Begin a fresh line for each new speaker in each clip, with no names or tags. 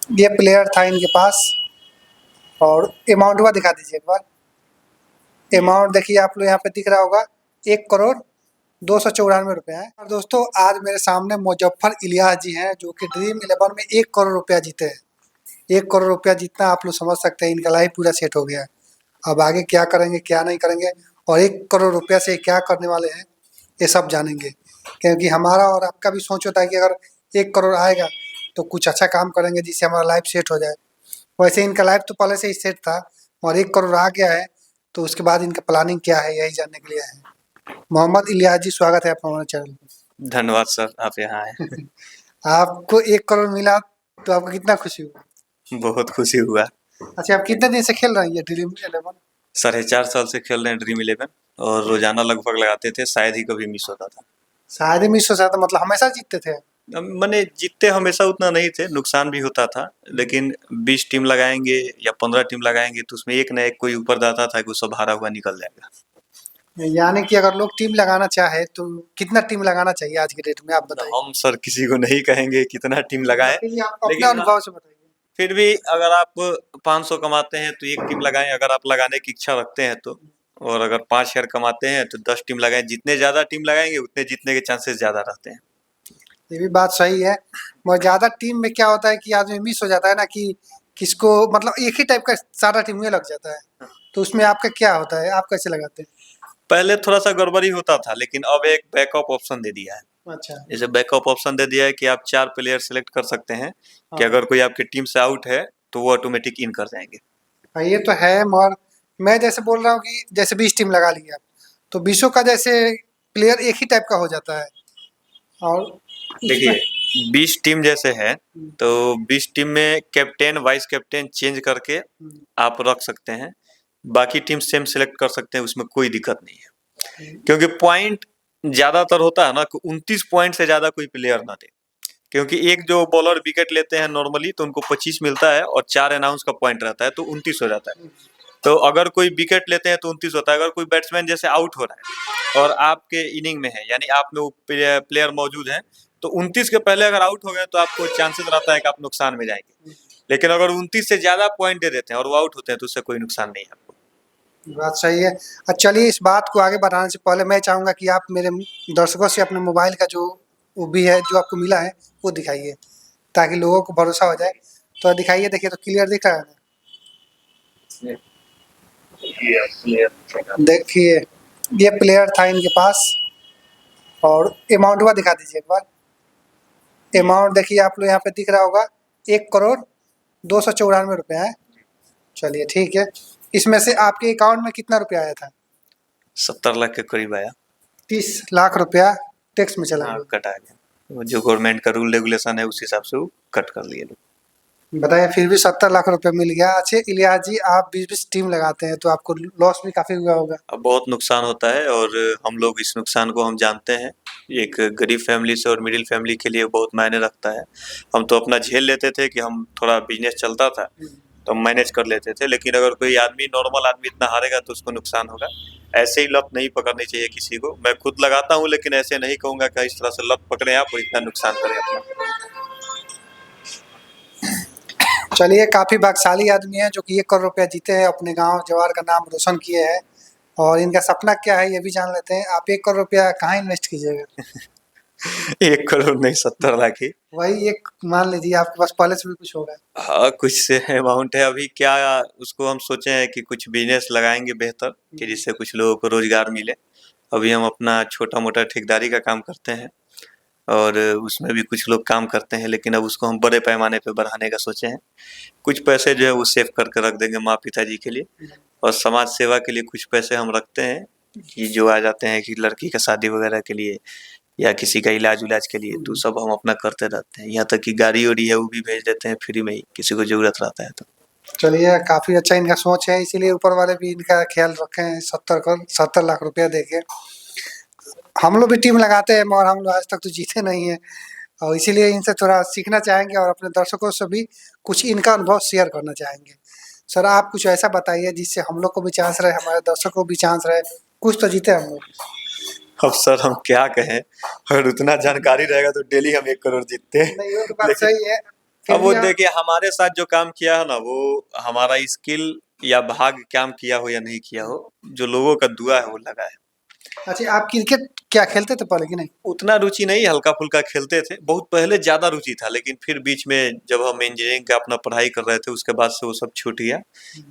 ये प्लेयर था इनके पास और अमाउंट हुआ दिखा दीजिए एक बार। अमाउंट देखिए आप लोग यहाँ पे दिख रहा होगा 1,02,94 रुपये है। और दोस्तों आज मेरे सामने मुजफ्फर इलियास जी हैं जो कि ड्रीम 11 में 1 करोड़ रुपया जीते हैं। 1 करोड़ रुपया जीतना आप लोग समझ सकते हैं, इनका लाइफ पूरा सेट हो गया है। अब आगे क्या करेंगे क्या नहीं करेंगे और 1 करोड़ रुपया से क्या करने वाले हैं ये सब जानेंगे, क्योंकि हमारा और आपका भी सोच होता है कि अगर 1 करोड़ आएगा तो कुछ अच्छा काम करेंगे जिससे हमारा लाइफ सेट हो जाए। वैसे इनका लाइफ तो पहले से ही सेट था और 1 करोड़ आ गया है, तो उसके बाद इनका प्लानिंग क्या है यही जानने के लिए है। मोहम्मद इलियास जी, स्वागत है आपका हमारे चैनल पर।
धन्यवाद सर, आप यहाँ आए।
आपको 1 करोड़ मिला तो आपको कितना खुशी हुआ?
बहुत खुशी हुआ।
अच्छा, आप कितने दिन से खेल रहे हैं ये ड्रीम 11?
4.5 साल से खेल रहे हैं ड्रीम 11 और रोजाना लगभग लगाते थे, शायद ही कभी मिस होता था।
शायद ही मिस हो जाता, मतलब हमेशा जीतते थे?
मैंने जीतते हमेशा उतना नहीं थे, नुकसान भी होता था, लेकिन 20 टीम लगाएंगे या 15 टीम लगाएंगे तो उसमें एक न एक कोई ऊपर जाता था कि वो सब हारा हुआ निकल जाएगा।
यानी कि अगर लोग टीम लगाना चाहे तो कितना टीम लगाना चाहिए आज के डेट में, आप बताइए।
हम सर किसी को नहीं कहेंगे कितना टीम लगाएं,
लेकिन आप अपने
लेकिन
अनुभव से बताइए।
फिर भी अगर आप 500 कमाते हैं तो एक टीम लगाएं, अगर आप लगाने की इच्छा रखते हैं तो। और अगर 5,000 कमाते हैं तो 10 टीम लगाएं। जितने ज्यादा टीम लगाएंगे उतने जीतने के चांसेस ज्यादा रहते हैं।
ये भी बात सही है, मगर ज्यादा टीम में क्या होता है कि आदमी मिस हो जाता है ना, कि किसको मतलब एक ही टाइप का सारा टीम में लग जाता है। तो उसमें आपका क्या होता है, आप कैसे लगाते हैं?
पहले थोड़ा सा गड़बड़ी होता था, लेकिन अब एक बैकअप ऑप्शन दे दिया है।
अच्छा।
जैसे बैकअप ऑप्शन दे दिया है कि आप 4 प्लेयर सेलेक्ट कर सकते हैं कि
हाँ।
अगर कोई आपकी टीम से आउट है तो वो ऑटोमेटिक इन कर जाएंगे।
हाँ, ये तो है, मगर मैं जैसे बोल रहा हूँ कि जैसे 20 टीम लगा ली आप, तो 20 का जैसे प्लेयर एक ही टाइप का हो जाता है। और
देखिए 20 टीम जैसे है तो 20 टीम में कैप्टन वाइस कैप्टन चेंज करके आप रख सकते हैं। बाकी टीम सेम सेलेक्ट कर सकते हैं, उसमें कोई दिक्कत नहीं है। क्योंकि पॉइंट ज्यादातर होता है ना कि 29 पॉइंट से ज्यादा कोई प्लेयर ना दे, क्योंकि एक जो बॉलर विकेट लेते हैं नॉर्मली तो उनको 25 मिलता है और 4 अनाउंस का पॉइंट रहता है तो 29 हो जाता है। तो अगर कोई विकेट लेते हैं तो 29 होता है। अगर कोई बैट्समैन जैसे आउट हो रहा है और आपके इनिंग में है, यानी आप में वो प्लेयर मौजूद है, तो 29 के पहले अगर आउट हो गए तो आपको चांसेस रहता है कि आप नुकसान में जाएंगे। लेकिन अगर 29 से ज्यादा पॉइंट दे देते हैं और वो आउट होते हैं तो उससे कोई नुकसान नहीं है आपको।
बात सही है। अच्छा चलिए, इस बात को आगे बढ़ाने से पहले मैं चाहूँगा कि आप मेरे दर्शकों से अपने मोबाइल का जो वो भी है जो आपको मिला है वो दिखाइए, ताकि लोगों को भरोसा हो जाए। तो दिखाइए, देखिए तो क्लियर दिख रहा है ना? देखिए ये प्लेयर था इनके पास और अमाउंट हुआ दिखा दीजिए एक बार। अमाउंट देखिए आप लोग यहाँ पे दिख रहा होगा 1,02,94 रुपये है। चलिए ठीक है, इसमें से आपके अकाउंट में कितना रुपया आया था?
70 लाख के करीब आया।
30 लाख रुपया टैक्स में चला गया।
कट आ गया, वो जो गवर्नमेंट का रूल रेगुलेशन है उस हिसाब से वो कट कर लिए लोग।
बताइए, फिर भी 70 लाख रुपया मिल गया। अच्छे इलियास जी, आप 20-20 टीम लगाते हैं तो आपको लॉस भी काफी हुआ होगा।
अब बहुत नुकसान होता है और हम लोग इस नुकसान को हम जानते हैं। एक गरीब फैमिली से और मिडिल फैमिली के लिए बहुत मायने रखता है। हम तो अपना झेल लेते थे कि हम थोड़ा बिजनेस चलता था तो हम मैनेज कर लेते थे, लेकिन अगर कोई आदमी नॉर्मल आदमी इतना हारेगा तो उसको नुकसान होगा। ऐसे ही लत नहीं पकड़नी चाहिए किसी को। मैं खुद लगाता हूँ, लेकिन ऐसे नहीं कहूंगा कि इस तरह से लत पकड़े आप और इतना नुकसान करें अपना।
चलिए, काफी भाग्यशाली आदमी है जो कि 1 करोड़ रुपया जीते हैं, अपने गांव जवार का नाम रोशन किए हैं। और इनका सपना क्या है ये भी जान लेते हैं। आप 1 करोड़ रुपया कहाँ इन्वेस्ट कीजिएगा?
1 करोड़ नहीं, 70 लाख ही।
वही एक मान लीजिए, आपके पास पहले से भी कुछ होगा।
हाँ, कुछ से अमाउंट है। अभी क्या उसको हम सोचे हैं कि कुछ बिजनेस लगाएंगे बेहतर, कि जिससे कुछ लोगों को रोजगार मिले। अभी हम अपना छोटा मोटा ठेकेदारी का काम करते हैं और उसमें भी कुछ लोग काम करते हैं, लेकिन अब उसको हम बड़े पैमाने पे बढ़ाने का सोचे हैं। कुछ पैसे जो है वो सेव करके रख देंगे माँ पिताजी के लिए, और समाज सेवा के लिए कुछ पैसे हम रखते हैं कि जो आ जाते हैं कि लड़की का शादी वगैरह के लिए या किसी का इलाज उलाज के लिए, तो सब हम अपना करते रहते हैं। यहाँ तक कि गाड़ी उड़ी है वो भी भेज देते हैं फ्री में ही, किसी को जरूरत रहता है तो।
चलिए, काफी अच्छा इनका सोच है, इसीलिए ऊपर वाले भी इनका ख्याल रखे हैं। 70 लाख रुपया देके हम लोग भी टीम लगाते हैं, मगर हम लोग आज तक तो जीते नहीं है, और इसीलिए इनसे थोड़ा सीखना चाहेंगे और अपने दर्शकों से भी कुछ इनका अनुभव शेयर करना चाहेंगे। सर आप कुछ ऐसा बताइए जिससे हम लोग को भी चांस रहे, हमारे दर्शकों को भी चांस रहे, कुछ तो जीते हम लोग।
अब सर हम क्या कहें, अगर उतना जानकारी रहेगा तो डेली हम 1 करोड़ जीतते हैं।
नहीं, वो तो बात सही है, फिर
अब
भी
वो
आप
देखिए हमारे साथ जो काम किया है ना, वो हमारा स्किल या भाग काम किया हो या नहीं किया हो, जो लोगों का दुआ है वो लगा है।
अच्छा, आप क्रिकेट क्या खेलते थे पहले कि नहीं?
उतना रुचि नहीं, हल्का-फुल्का खेलते थे। बहुत पहले ज़्यादा रुचि था, लेकिन फिर बीच में जब हम इंजीनियरिंग का अपना पढ़ाई कर रहे थे, उसके बाद से वो सब छूट गया।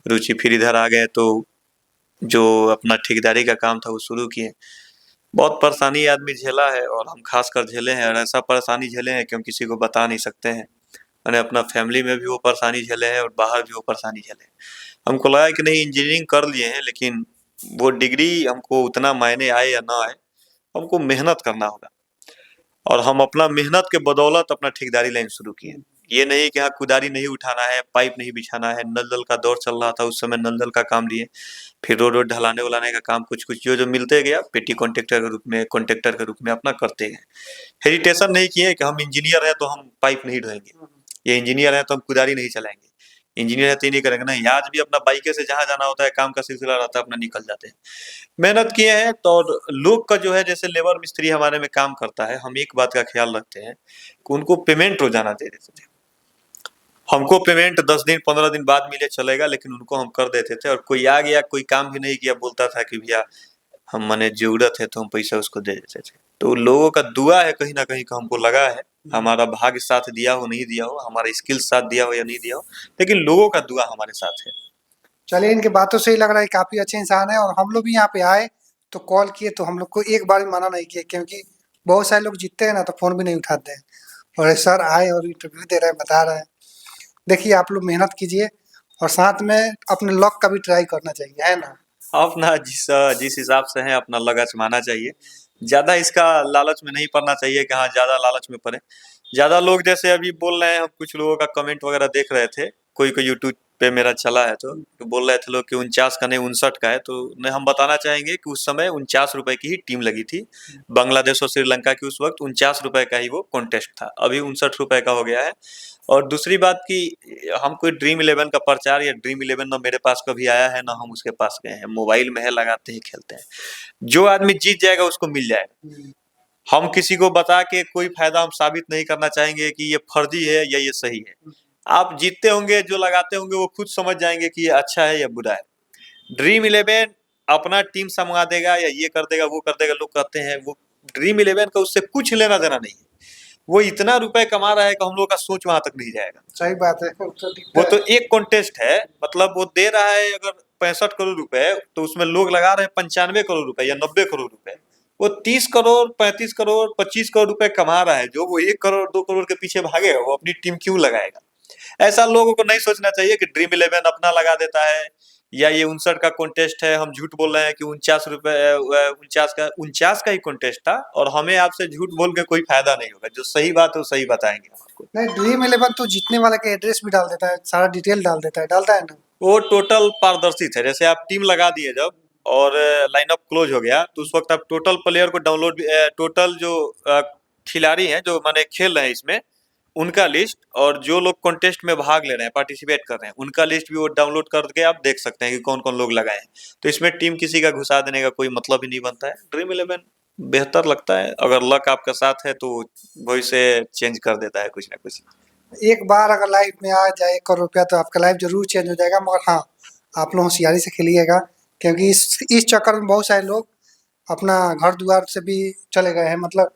रुचि फिर इधर आ गए तो जो अपना ठेकेदारी का काम था वो शुरू किए। बहुत परेशानी आदमी झेला है और हम खासकर झेले हैं, और ऐसा परेशानी झेले हैं कि हम किसी को बता नहीं सकते हैं। मैंने अपना फैमिली में भी वो परेशानी झेले हैं और बाहर भी वो परेशानी झेले हैं। हमको लगा कि नहीं, इंजीनियरिंग कर लिए हैं, लेकिन वो डिग्री हमको उतना मायने आए या ना आए, हमको मेहनत करना होगा। और हम अपना मेहनत के बदौलत अपना ठेकेदारी लाइन शुरू किए। ये नहीं कि हाँ कुदारी नहीं उठाना है, पाइप नहीं बिछाना है। नल-जल का दौर चल रहा था उस समय, नल-जल का काम लिए। फिर रोड-वोड ढलाने-वलाने का काम कुछ-कुछ जो-जो मिलते गया, पेटी कॉन्ट्रैक्टर के रूप में, कॉन्ट्रैक्टर के रूप में अपना करते गए। हेजिटेशन नहीं किए कि हम इंजीनियर हैं तो हम पाइप नहीं ढोएँगे, या इंजीनियर हैं तो हम कुदारी नहीं चलाएँगे। इंजीनियर है तो ये नहीं करेंगे, नहीं, आज भी अपना बाइके से जहाँ जाना होता है, काम का सिलसिला रहता है, अपना निकल जाते हैं। मेहनत किए हैं तो, और लोग का जो है, जैसे लेबर मिस्त्री हमारे में काम करता है, हम एक बात का ख्याल रखते हैं कि उनको पेमेंट रोजाना दे देते थे। हमको पेमेंट 10 दिन 15 दिन बाद मिले चलेगा, लेकिन उनको हम कर देते थे। और कोई आ गया, कोई काम भी नहीं किया, बोलता था कि भैया हम माने जरूरत है, तो हम पैसा उसको दे देते थे। तो लोगों का दुआ है कहीं ना कहीं का, हमको लगा है। हमारा भाग्य साथ दिया हो नहीं दिया हो, हमारा स्किल साथ दिया हो या नहीं दिया हो, लेकिन लोगों का दुआ हमारे साथ है।
चलिए, इनकी बातों से ही लग रहा है काफ़ी अच्छे इंसान हैं, और हम लोग भी यहाँ पे आए तो कॉल किए तो हम लोग को एक बार भी मना नहीं किया, क्योंकि बहुत सारे लोग जीतते हैं ना तो फ़ोन भी नहीं उठाते हैं। और ये सर आए और इंटरव्यू दे रहे हैं, बता रहे हैं। देखिए, आप लोग मेहनत कीजिए और साथ में अपने लक का भी ट्राई करना चाहिए, है ना?
अपना जिस हिसाब से है अपना लग आजमाना चाहिए। ज़्यादा इसका लालच में नहीं पड़ना चाहिए कि हाँ ज़्यादा लालच में पड़े। ज़्यादा लोग जैसे अभी बोल रहे हैं, हम कुछ लोगों का कमेंट वगैरह देख रहे थे, कोई यूट्यूब पे मेरा चला है तो बोल रहे थे लोग कि 49 का नहीं 59 का है। तो नहीं, हम बताना चाहेंगे कि उस समय 49 रुपए की ही टीम लगी थी। बांग्लादेश और श्रीलंका की उस वक्त 49 रुपए का ही वो कॉन्टेस्ट था। अभी 59 रुपए का हो गया है। और दूसरी बात कि हम कोई ड्रीम 11 का प्रचार या ड्रीम 11 ना मेरे पास कभी आया है, ना हम उसके पास गए हैं। मोबाइल में है, लगाते हैं, खेलते हैं। जो आदमी जीत जाएगा उसको मिल जाएगा। हम किसी को बता के कोई फायदा हम साबित नहीं करना चाहेंगे कि ये फर्जी है या ये सही है। आप जीतते होंगे, जो लगाते होंगे वो खुद समझ जाएंगे कि ये अच्छा है या बुरा है। ड्रीम 11 अपना टीम समझा देगा या ये कर देगा वो कर देगा, लोग कहते हैं, वो ड्रीम 11 का उससे कुछ लेना देना नहीं है। वो इतना रुपए कमा रहा है कि हम लोग का सोच वहां तक नहीं जाएगा।
सही बात है।
वो तो एक कॉन्टेस्ट है, मतलब वो दे रहा है अगर 65 करोड़ रुपए, तो उसमें लोग लगा रहे हैं 95 करोड़ रुपए या 90 करोड़ रुपए। वो 30 करोड़ 35 करोड़ 25 करोड़ रुपए कमा रहा है, जो वो 1 करोड़ 2 करोड़ के पीछे भागेगा, वो अपनी टीम क्यों लगाएगा? ऐसा लोगों को नहीं सोचना चाहिए कि ड्रीम 11 अपना लगा देता है, या ये 59 का कॉन्टेस्ट है, हम झूठ बोल रहे हैं कि 49 रुपए 49 का ही कॉन्टेस्ट था, और हमें आपसे झूठ बोल के कोई फायदा नहीं होगा। जो सही बात है वो सही बताएंगे आपको।
नहीं, ड्रीम 11 तो जीतने वाले का एड्रेस भी डाल देता है, सारा डिटेल डाल देता है, डालता है ना?
वो टोटल पारदर्शी है। जैसे आप टीम लगा दिए जब और लाइनअप क्लोज हो गया, तो उस वक्त आप टोटल प्लेयर को डाउनलोड, टोटल जो खिलाड़ी हैं जो माने खेल रहे हैं इसमें, उनका लिस्ट, और जो लोग कॉन्टेस्ट में भाग ले रहे हैं, पार्टिसिपेट कर रहे हैं, उनका लिस्ट भी वो डाउनलोड करके आप देख सकते हैं कि कौन कौन लोग लगाए हैं। तो इसमें टीम किसी का घुसा देने का कोई मतलब ही नहीं बनता है। ड्रीम 11 बेहतर लगता है, अगर लक आपका साथ है तो भविष्य चेंज कर देता है कुछ ना कुछ।
एक बार अगर लाइफ में आ जाए 1 करोड़ रुपया तो आपका लाइफ ज़रूर चेंज हो जाएगा, मगर हाँ, आप लोग होशियारी से खेलिएगा, क्योंकि इस चक्कर में बहुत सारे लोग अपना घर-द्वार से भी चले गए हैं, मतलब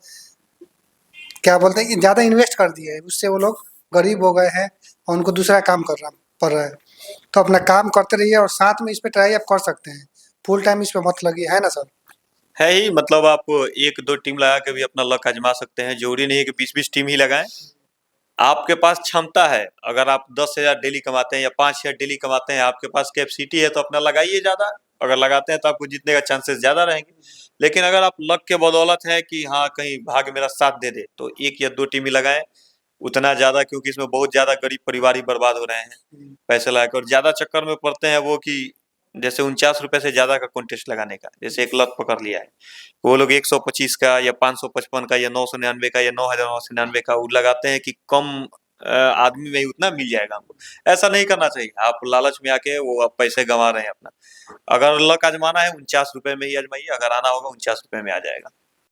क्या बोलते हैं कि ज़्यादा इन्वेस्ट कर दिए हैं, उससे वो लोग गरीब हो गए हैं और उनको दूसरा काम करना पड़ रहा है। तो अपना काम करते रहिए और साथ में इस पे ट्राई आप कर सकते हैं। फुल टाइम इस पे मत लगिए, है ना सर?
है ही, मतलब आप 1-2 टीम लगा के भी अपना लक आजमा सकते हैं। ज़रूरी नहीं है कि 20-20 टीम ही लगाएँ। आपके पास क्षमता है, अगर आप 10,000 डेली कमाते हैं या 5,000 डेली कमाते हैं, आपके पास कैपेसिटी है, तो अपना लगाइए ज़्यादा। अगर लगाते हैं तो आपको जीतने का चांसेस ज़्यादा रहेंगे। लेकिन अगर आप लक के बदौलत है कि हाँ, कहीं भाग्य मेरा साथ दे दे, तो 1 या 2 टीम ही लगाएँ। उतना ज़्यादा, क्योंकि इसमें बहुत ज़्यादा गरीब परिवार ही बर्बाद हो रहे हैं पैसे लगा के, और ज़्यादा चक्कर में पड़ते हैं वो कि जैसे 49 रुपए से ज़्यादा का कॉन्टेस्ट लगाने का, जैसे एक लत पकड़ लिया है। वो लोग 125 का या 555 का या 999 का या 9,999 का वो लगाते हैं कि कम आदमी में ही उतना मिल जाएगा हमको। ऐसा नहीं करना चाहिए। आप लालच में आके वो आप पैसे गँवा रहे हैं अपना। अगर लक आज़माना है 49 रुपए में ही आज़माइए, अगर आना होगा 49 रुपए में आ जाएगा।